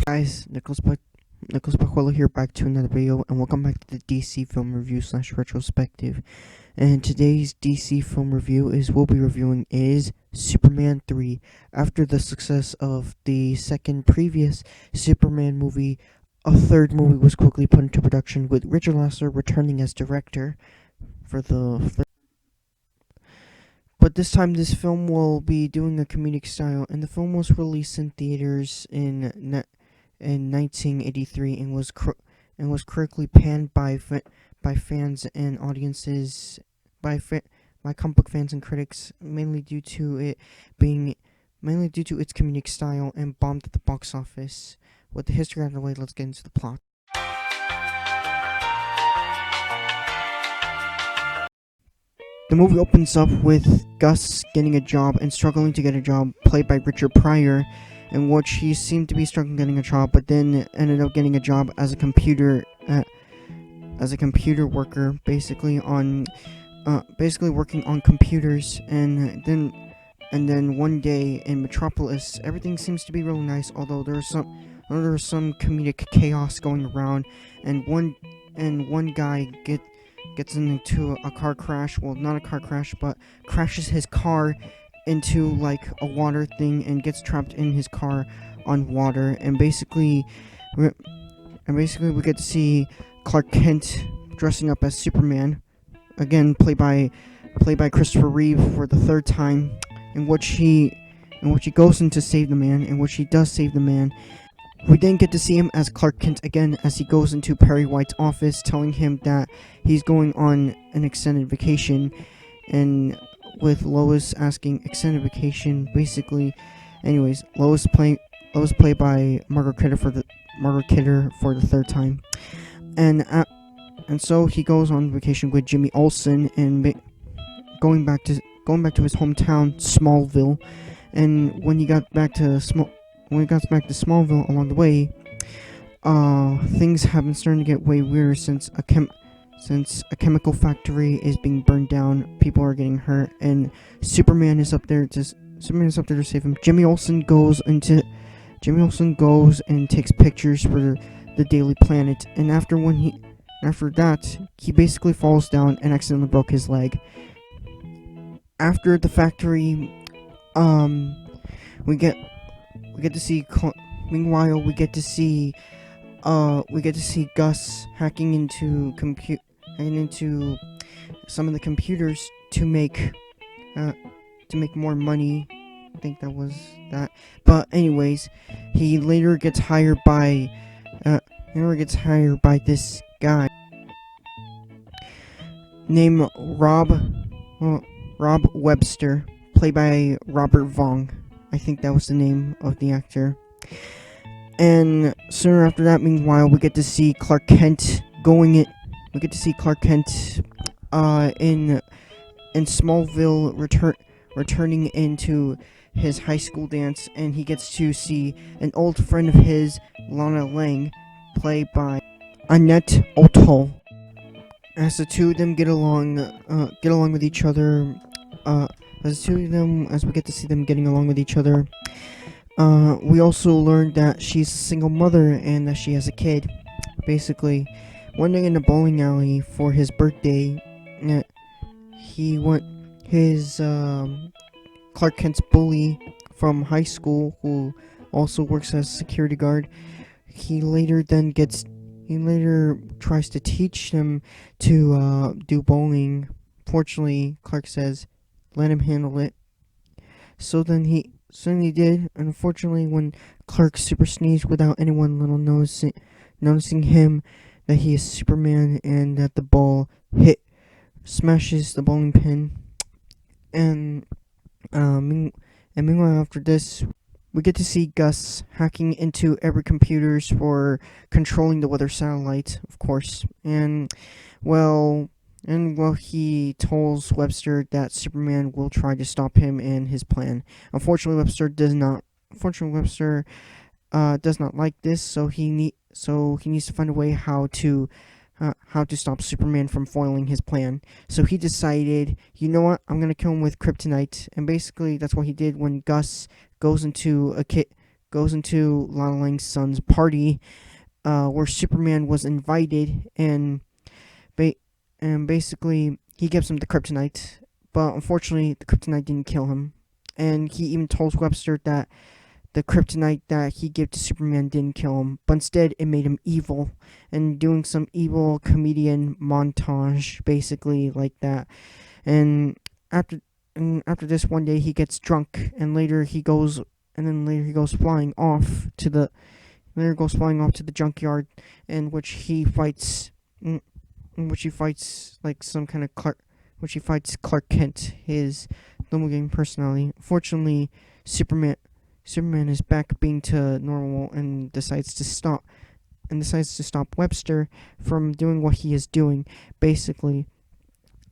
Guys, Nicolas here, back to another video, and welcome back to the DC film review / retrospective. And today's DC film review we'll be reviewing is Superman 3. After the success of the second previous Superman movie, a third movie was quickly put into production, with Richard Lasser returning as director for the third. But this time, this film will be doing a comedic style, and the film was released in theaters in 1983 and was critically panned by fans and audiences, by comic book fans and critics, mainly due to its comedic style, and bombed at the box office. With the history out of the way, let's get into the plot. The movie opens up with Gus getting a job and struggling to get a job, played by Richard Pryor, in which he seemed to be struggling getting a job, but then ended up getting a job as a computer worker, basically working on computers. And then one day in Metropolis, everything seems to be really nice, although there's some comedic chaos going around, and one guy gets into a car crash. Well, not a car crash, but crashes his car into like a water thing and gets trapped in his car on water. And basically we get to see Clark Kent dressing up as Superman, again played by Christopher Reeve for the third time, in which he goes in to save the man, in which he does save the man. We then get to see him as Clark Kent again, as he goes into Perry White's office, telling him that he's going on an extended vacation, and with Lois asking extended vacation, basically. Anyways, Lois played by Margaret Kidder for the third time, and so he goes on vacation with Jimmy Olsen, and going back to his hometown Smallville. And when he got back to Smallville, along the way, things have been starting to get way weirder since a chemical factory is being burned down. People are getting hurt, and Superman is up there to save him. Jimmy Olsen goes and takes pictures for the Daily Planet, and after that, he basically falls down and accidentally broke his leg. After the factory, we get to see. Meanwhile, we get to see Gus hacking into some of the computers to make more money. I think that was that. But anyways, he later gets hired by this guy named Rob Webster, played by Robert Vaughn. I think that was the name of the actor. And sooner after that, meanwhile, we get to see Clark Kent in Smallville, returning into his high school dance, and he gets to see an old friend of his, Lana Lang, played by Annette O'Toole. As the two of them get along with each other, as we get to see them getting along with each other, we also learned that she's a single mother and that she has a kid. Basically, one day in the bowling alley for his birthday, Clark Kent's bully from high school, who also works as a security guard, he later tries to teach him to do bowling. Fortunately, Clark says, let him handle it. So then he did, and unfortunately, when Clark super sneezed without anyone little noticing him that he is Superman and that the ball hit smashes the bowling pin. And uh, mean- and meanwhile, after this, we get to see Gus hacking into every computers for controlling the weather satellite, of course. Well, he tells Webster that Superman will try to stop him and his plan. Unfortunately, Webster does not. Unfortunately, Webster does not like this, so he needs to find a way how to stop Superman from foiling his plan. So he decided, you know what, I'm gonna kill him with kryptonite, and basically that's what he did when Gus goes into Lana Lang's son's party, where Superman was invited, ba- and basically he gives him the kryptonite, but unfortunately the kryptonite didn't kill him, and he even told Webster that the kryptonite that he gave to Superman didn't kill him, but instead it made him evil, and doing some evil comedian montage, basically like that. And after after this, one day he gets drunk, and later he goes flying off to the junkyard, in which he fights, in which he fights like some kind of which he fights Clark Kent, his normal game personality. Fortunately, Superman Superman is back being to normal and decides to stop Webster from doing what he is doing. Basically,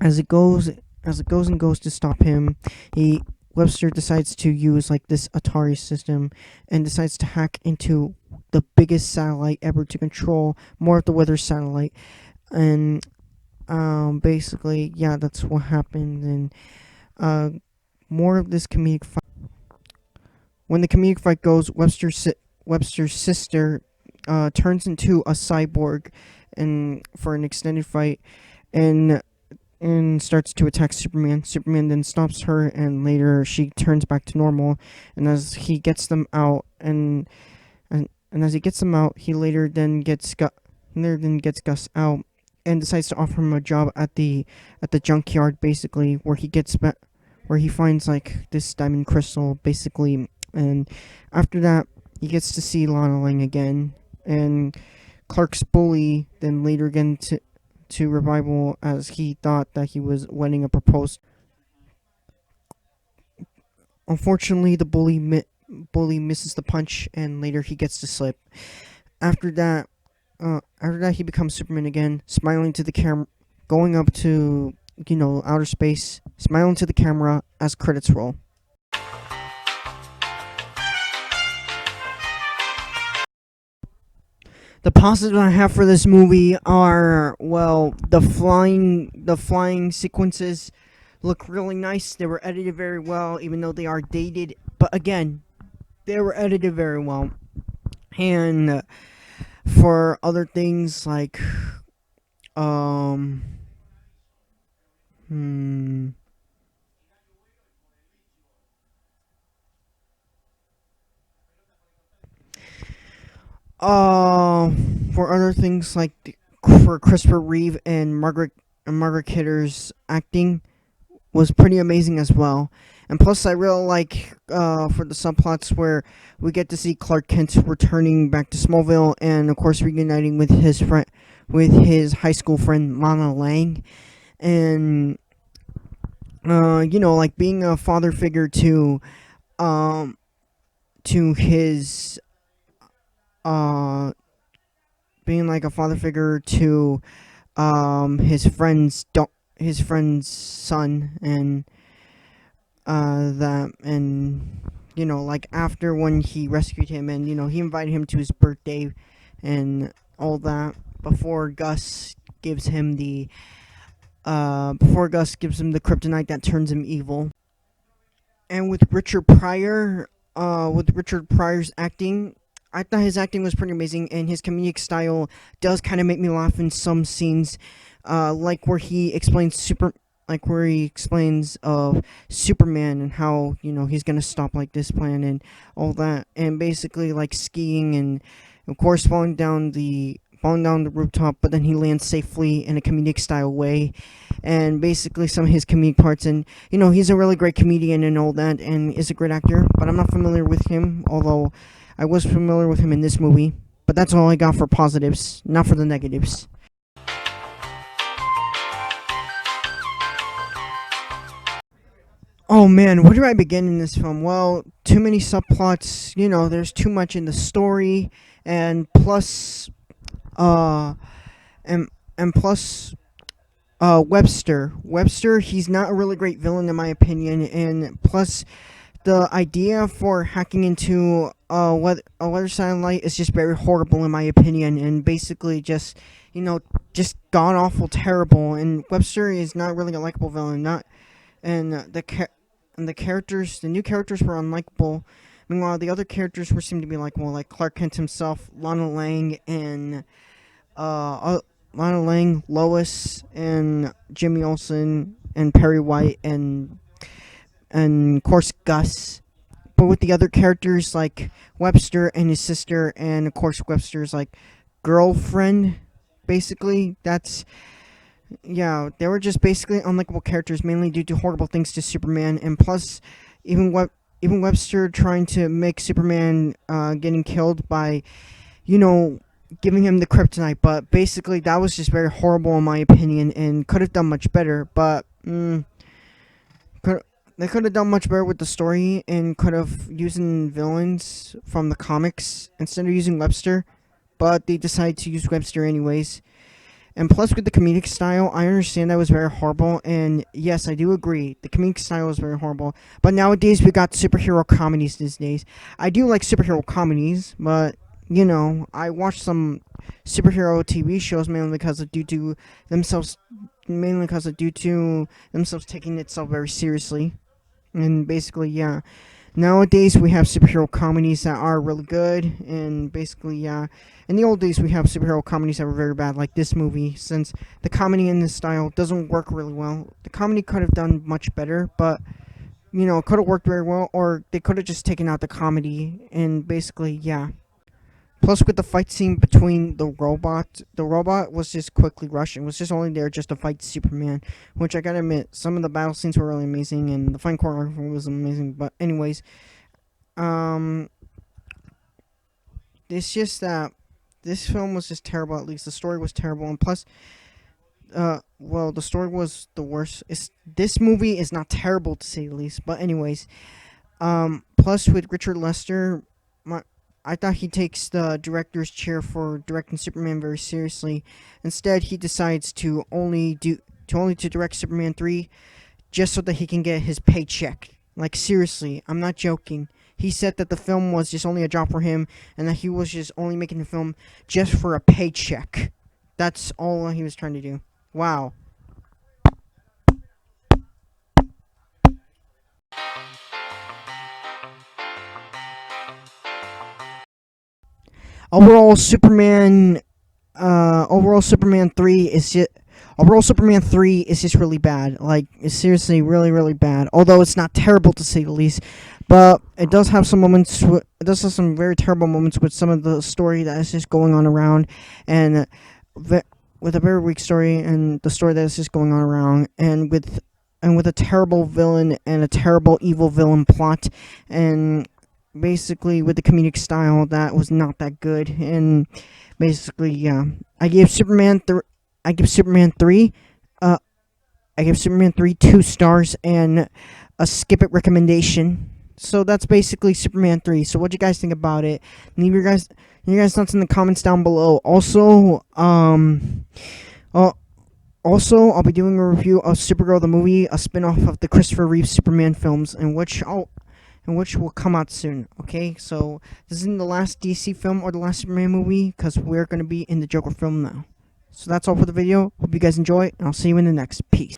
as it goes to stop him, he Webster decides to use like this Atari system and decides to hack into the biggest satellite ever to control more of the weather satellite. And basically, yeah, that's what happened. And more of this comedic fight. When the comedic fight goes, Webster's sister turns into a cyborg, and for an extended fight, and starts to attack Superman. Superman then stops her, and later she turns back to normal. And as he gets them out, and as he gets them out, he later then gets Gus out, and decides to offer him a job at the junkyard, basically, where he finds like this diamond crystal, basically. And after that, he gets to see Lana Lang again, and Clark's bully then later again to revival, as he thought that he was wedding a proposed. Unfortunately, the bully misses the punch, and later he gets to slip. After that, he becomes Superman again, smiling to the camera, going up to outer space, smiling to the camera as credits roll. The positives I have for this movie are, well, the flying sequences look really nice. They were edited very well, even though they are dated. But again, they were edited very well. And for other things like, um, hmm, uh, for other things like for Christopher Reeve and Margaret Kidder's acting was pretty amazing as well. And plus, I really like for the subplots where we get to see Clark Kent returning back to Smallville, and of course reuniting with his high school friend Lana Lang, and like being a father figure um to his uh being like a father figure to his friend's son, and that and like after when he rescued him, and he invited him to his birthday and all that, before Gus gives him the kryptonite that turns him evil. And with Richard Pryor's acting, I thought his acting was pretty amazing, and his comedic style does kind of make me laugh in some scenes, like where he explains of Superman and how he's gonna stop like this plan and all that, and basically like skiing and of course falling down the rooftop, but then he lands safely in a comedic style way, and basically some of his comedic parts. And he's a really great comedian and all that, and is a great actor. But I'm not familiar with him, although I was familiar with him in this movie. But that's all I got for positives, not for the negatives. Oh man, where do I begin in this film? Well, too many subplots, there's too much in the story, and plus, uh, and, and plus, Webster, he's not a really great villain in my opinion, and plus, the idea for hacking into a weather satellite is just very horrible in my opinion, and basically just god awful terrible. And Webster is not really a likable villain, not and the new characters were unlikable. Meanwhile, the other characters were seemed to be likable, like Clark Kent himself, Lana Lang, Lois, and Jimmy Olsen, and Perry White, and of course Gus. But with the other characters like Webster and his sister, and of course Webster's like girlfriend, basically they were just basically unlikable characters, mainly due to horrible things to Superman, and plus even Webster trying to make Superman getting killed by giving him the kryptonite. But basically that was just very horrible in my opinion, and could have done much better. But they could have done much better with the story, and could have used villains from the comics instead of using Webster. But they decided to use Webster anyways. And plus, with the comedic style, I understand that was very horrible. And yes, I do agree. The comedic style was very horrible. But nowadays, we got superhero comedies these days. I do like superhero comedies, but, I watch some superhero TV shows mainly because of due to themselves taking itself very seriously. And basically, yeah. Nowadays, we have superhero comedies that are really good, and basically, yeah. In the old days, we have superhero comedies that were very bad, like this movie, since the comedy in this style doesn't work really well. The comedy could have done much better, but, it could have worked very well, or they could have just taken out the comedy, and basically, yeah. Plus, with the fight scene between the robot was just quickly rushed and was just only there just to fight Superman, which I gotta admit, some of the battle scenes were really amazing, and the fight choreography was amazing. But anyways, it's just that this film was just terrible. At least the story was terrible, and plus, the story was the worst. This movie is not terrible to say the least. But anyways, plus with Richard Lester, I thought he takes the director's chair for directing Superman very seriously. Instead, he decides to only direct Superman 3 just so that he can get his paycheck. Like, seriously, I'm not joking. He said that the film was just only a job for him, and that he was just only making the film just for a paycheck. That's all he was trying to do. Wow. Overall, Superman 3 is just really bad. Like, it's seriously really, really bad. Although it's not terrible to say the least, but it does have some moments. It does have some very terrible moments with some of the story that is just going on around, and with a very weak story, and the story that is just going on around, and with a terrible villain and a terrible evil villain plot, and basically with the comedic style that was not that good. And basically, yeah, I give Superman 3 2 stars and a skip it recommendation. So that's basically Superman 3. So what do you guys think about it? Leave your guys thoughts in the comments down below. Also, I'll be doing a review of Supergirl the movie, a spin-off of the Christopher Reeve Superman films, in which will come out soon. Okay, so this isn't the last DC film or the last Superman movie, because we're going to be in the Joker film now. So that's all for the video. Hope you guys enjoy, and I'll see you in the next. Peace.